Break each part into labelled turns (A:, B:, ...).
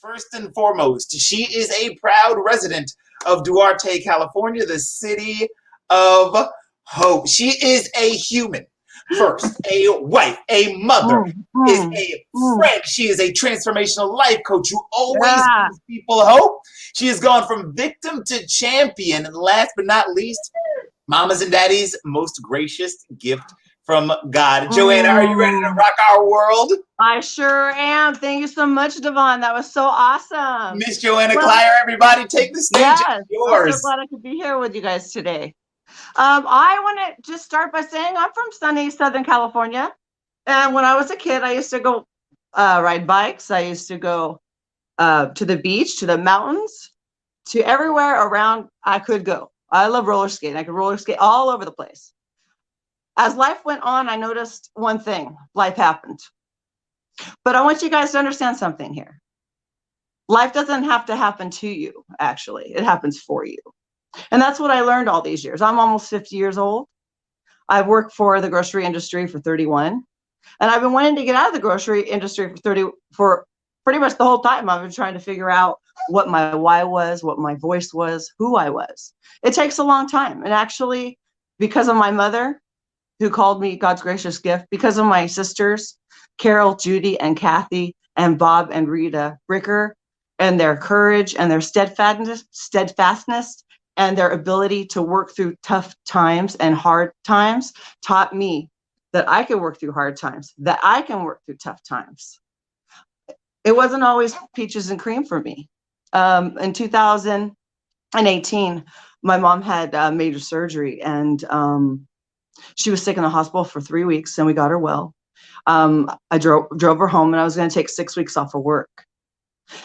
A: First and foremost, she is a proud resident of Duarte, California, the city of hope. She is a human first, a wife, a mother, is a friend. She is a transformational life coach who always gives people hope. She has gone from victim to champion. And last but not least, mama's and daddy's most gracious gift from God. Joanna, are you ready to rock our world?
B: I sure am. Thank you so much, Devon. That was so awesome.
A: Miss Joanna Clyer, everybody, take the stage.
B: Yes,
A: it's yours.
B: I'm so glad I could be here with you guys today. I want to just start by saying I'm from sunny Southern California. And when I was a kid, I used to go ride bikes. I used to go to the beach, to the mountains, to everywhere around I could go. I love roller skating. I could roller skate all over the place. As life went on, I noticed one thing. Life happened. But I want you guys to understand something here. Life doesn't have to happen to you, actually. It happens for you. And that's what I learned all these years. I'm almost 50 years old. I've worked for the grocery industry for 31. And I've been wanting to get out of the grocery industry for pretty much the whole time. I've been trying to figure out what my why was, what my voice was, who I was. It takes a long time. And actually, because of my mother, who called me God's gracious gift, because of my sisters, Carol, Judy, and Kathy, and Bob and Rita Bricker, and their courage and their steadfastness and their ability to work through tough times and hard times taught me that I could work through hard times, that I can work through tough times. It wasn't always peaches and cream for me. In 2018, my mom had major surgery, and she was sick in the hospital for 3 weeks, and we got her well. I drove her home, and I was going to take 6 weeks off of work.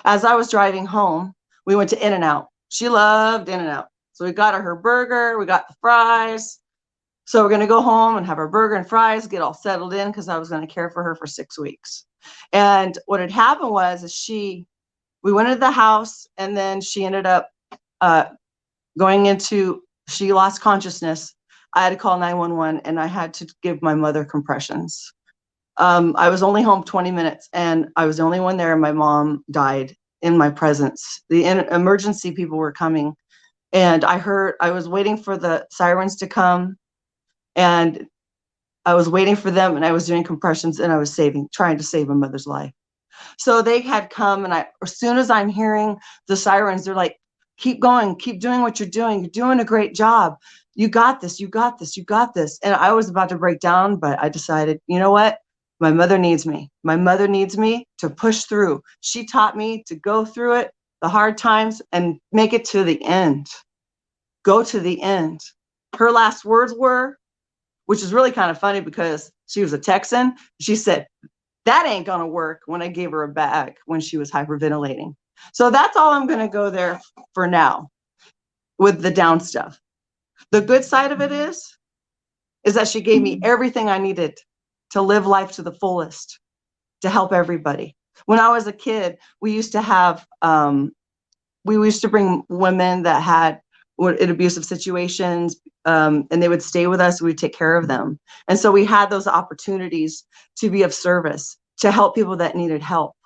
B: As I was driving home, we went to In-N-Out. She loved In-N-Out. So we got her burger, we got the fries. So we're going to go home and have our burger and fries, get all settled in, because I was going to care for her for 6 weeks. And what had happened was we went into the house, and then she ended up she lost consciousness. I had to call 911, and I had to give my mother compressions. I was only home 20 minutes, and I was the only one there, and my mom died in my presence. The emergency people were coming, and I was waiting for the sirens to come, and I was waiting for them, and I was doing compressions, and I was trying to save a mother's life. So they had come, and as soon as I'm hearing the sirens, they're like, keep going, keep doing what you're doing. You're doing a great job. You got this, you got this, you got this. And I was about to break down, but I decided, you know what? My mother needs me. My mother needs me to push through. She taught me to go through it, the hard times, and make it to the end. Go to the end. Her last words were, which is really kind of funny because she was a Texan. She said, that ain't gonna work, when I gave her a bag when she was hyperventilating. So that's all I'm gonna go there for now with the down stuff. The good side of it is that she gave me everything I needed to live life to the fullest, to help everybody. When I was a kid, we used to bring women that were in abusive situations, and they would stay with us. We'd take care of them. And so we had those opportunities to be of service, to help people that needed help.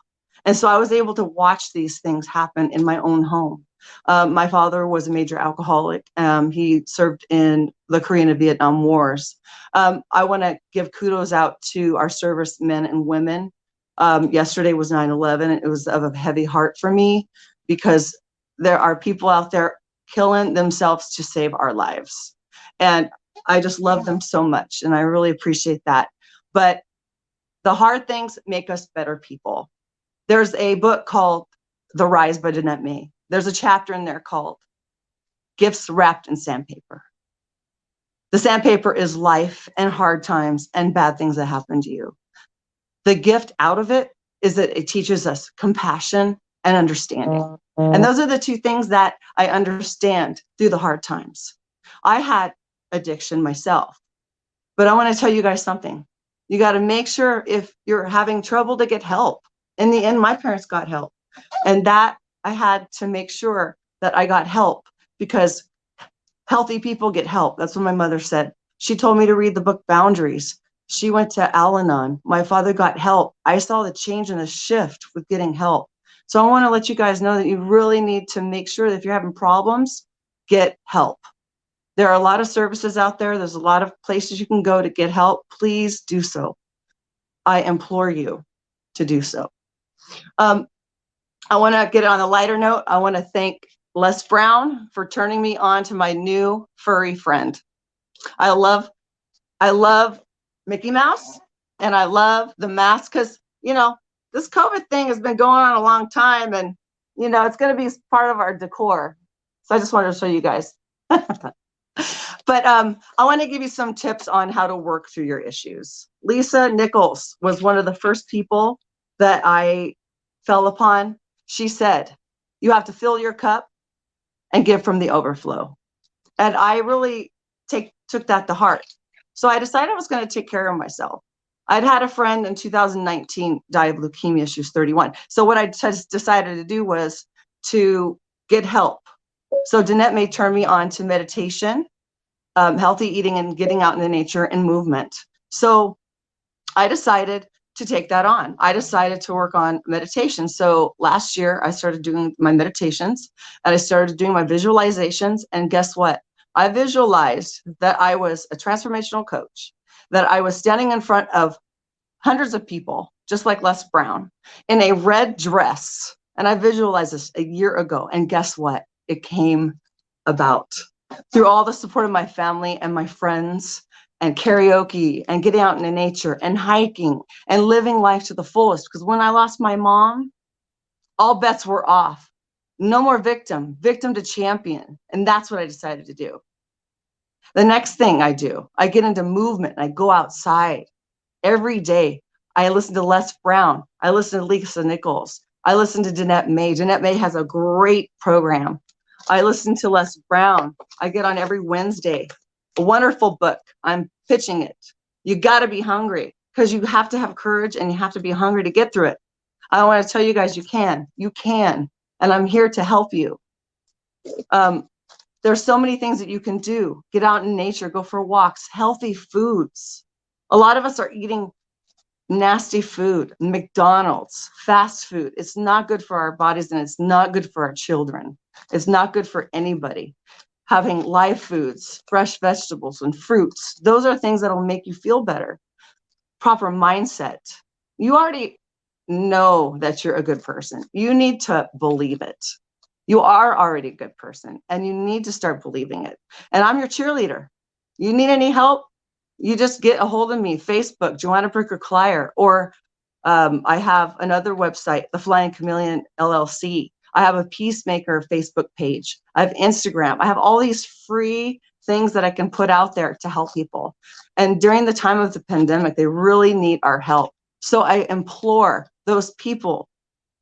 B: And so I was able to watch these things happen in my own home. My father was a major alcoholic. He served in the Korean and Vietnam Wars. I want to give kudos out to our servicemen and women. Yesterday was 9/11. It was of a heavy heart for me, because there are people out there killing themselves to save our lives. And I just love them so much, and I really appreciate that. But the hard things make us better people. There's a book called The Rise by Danette May. There's a chapter in there called Gifts Wrapped in Sandpaper. The sandpaper is life and hard times and bad things that happen to you. The gift out of it is that it teaches us compassion and understanding. And those are the two things that I understand through the hard times. I had addiction myself, but I want to tell you guys something. You got to make sure, if you're having trouble, to get help. In the end, my parents got help, and that I had to make sure that I got help, because healthy people get help. That's what my mother said. She told me to read the book Boundaries. She went to Al-Anon. My father got help. I saw the change and the shift with getting help. So I want to let you guys know that you really need to make sure that if you're having problems, get help. There are a lot of services out there. There's a lot of places you can go to get help. Please do so. I implore you to do so. I want to get on a lighter note. I want to thank Les Brown for turning me on to my new furry friend. I love Mickey Mouse, and I love the mask because, this COVID thing has been going on a long time, and, it's going to be part of our decor. So I just wanted to show you guys. But I want to give you some tips on how to work through your issues. Lisa Nichols was one of the first people that I fell upon. She said, you have to fill your cup and give from the overflow. And I really took that to heart. So I decided I was going to take care of myself. I'd had a friend in 2019 die of leukemia. She was 31. So what I decided to do was to get help. So Danette May turned me on to meditation, healthy eating, and getting out in the nature and movement. So I decided to take that on. I decided to work on meditation. So last year I started doing my meditations, and I started doing my visualizations. And guess what? I visualized that I was a transformational coach, that I was standing in front of hundreds of people, just like Les Brown, in a red dress. And I visualized this a year ago. And guess what? It came about through all the support of my family and my friends, and karaoke, and getting out in the nature, and hiking, and living life to the fullest. Because when I lost my mom, all bets were off. No more victim to champion. And that's what I decided to do. The next thing I do, I get into movement. I go outside every day. I listen to Les Brown. I listen to Lisa Nichols. I listen to Danette May. Danette May has a great program. I listen to Les Brown. I get on every Wednesday. A wonderful book. I'm pitching it. You got to be hungry, because you have to have courage, and you have to be hungry to get through it. I want to tell you guys, you can, and I'm here to help you. There's so many things that you can do. Get out in nature, go for walks, healthy foods. A lot of us are eating nasty food, McDonald's, fast food. It's not good for our bodies, and it's not good for our children. It's not good for anybody. Having live foods, fresh vegetables and fruits, those are things that'll make you feel better. Proper mindset. You already know that you're a good person. You need to believe it. You are already a good person, and you need to start believing it. And I'm your cheerleader. You need any help? You just get a hold of me, Facebook, Joanna Bricker-Klier, or I have another website, The Flying Chameleon LLC. I have a Peacemaker Facebook page. I have Instagram. I have all these free things that I can put out there to help people. And during the time of the pandemic, they really need our help. So I implore those people,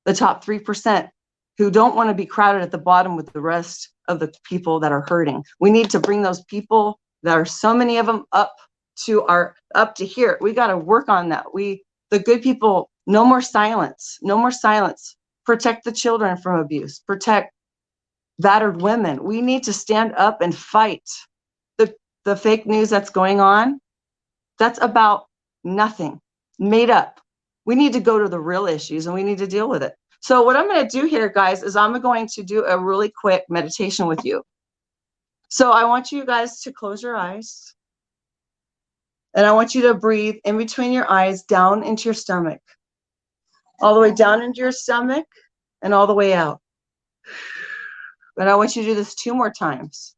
B: the top 3%, who don't want to be crowded at the bottom with the rest of the people that are hurting. We need to bring those people, there are so many of them, up to here. We got to work on that. The good people, no more silence, no more silence. Protect the children from abuse, protect battered women. We need to stand up and fight. The fake news that's going on, that's about nothing, made up. We need to go to the real issues, and we need to deal with it. So what I'm going to do here, guys, is I'm going to do a really quick meditation with you. So I want you guys to close your eyes, and I want you to breathe in between your eyes down into your stomach, all the way down into your stomach and all the way out. And I want you to do this 2 more times.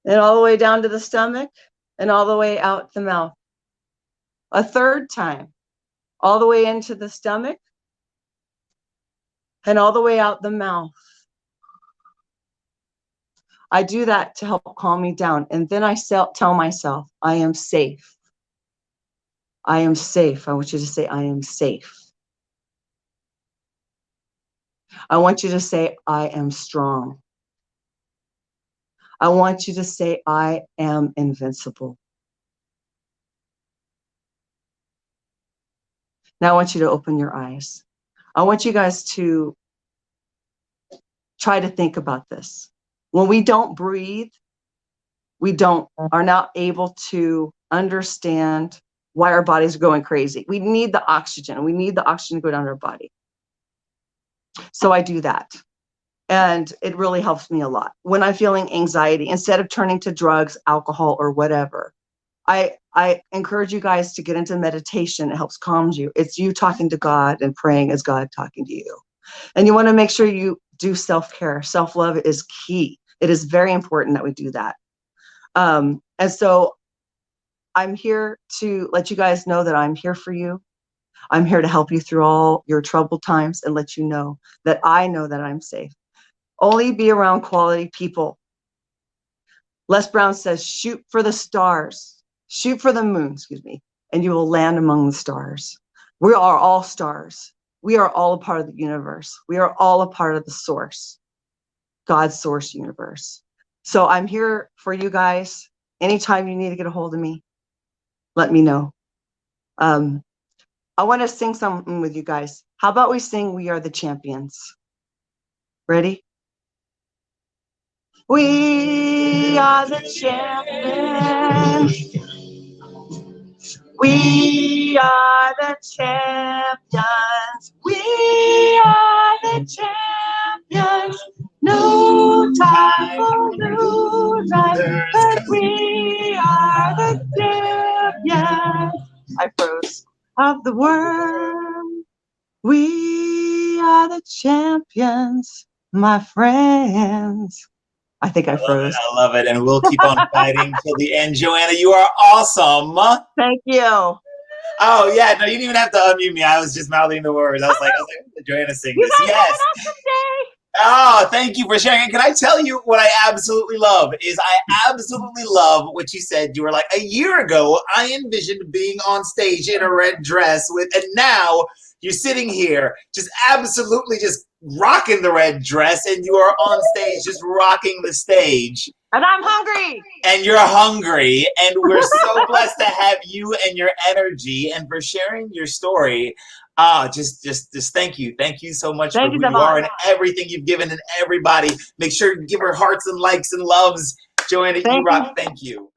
B: And all the way down to the stomach and all the way out the mouth. A 3rd time, all the way into the stomach and all the way out the mouth. I do that to help calm me down. And then I tell myself, I am safe. I am safe. I want you to say, I am safe. I want you to say, I am strong. I want you to say, I am invincible. Now I want you to open your eyes. I want you guys to try to think about this. When we don't breathe, we are not able to understand why our bodies are going crazy. We need the oxygen. We need the oxygen to go down our body. So I do that. And it really helps me a lot. When I'm feeling anxiety, instead of turning to drugs, alcohol, or whatever, I encourage you guys to get into meditation. It helps calms you. It's you talking to God and praying as God talking to you. And you want to make sure you do self-care. Self-love is key. It is very important that we do that. And so I'm here to let you guys know that I'm here for you. I'm here to help you through all your troubled times and let you know that I know that I'm safe. Only be around quality people. Les Brown says, shoot for the stars, shoot for the moon, excuse me, and you will land among the stars. We are all stars. We are all a part of the universe. We are all a part of the source, God's source universe. So I'm here for you guys. Anytime you need to get a hold of me, let me know. I want to sing something with you guys. How about we sing We Are the Champions? Ready? We are the champions. We are the champions. We are the champions. No time for losers, but we are the champions. I froze. Of the world. We are the champions, my friends. I think I froze.
A: I love it. And we'll keep on fighting till the end. Joanna, you are awesome.
B: Thank you.
A: Oh, yeah. No, you didn't even have to unmute me. I was just mouthing the words. I was like, Joanna, sing this. Yes. Oh, thank you for sharing. And can I tell you what I absolutely love is I absolutely love what you said. You were like, a year ago, I envisioned being on stage in a red dress and now you're sitting here just absolutely just rocking the red dress and you are on stage just rocking the stage.
B: And I'm hungry.
A: And you're hungry. And we're so blessed to have you and your energy and for sharing your story. Just thank you. Thank you so much for who you are and everything you've given and everybody. Make sure you give her hearts and likes and loves. Joanna, you rock. Thank you.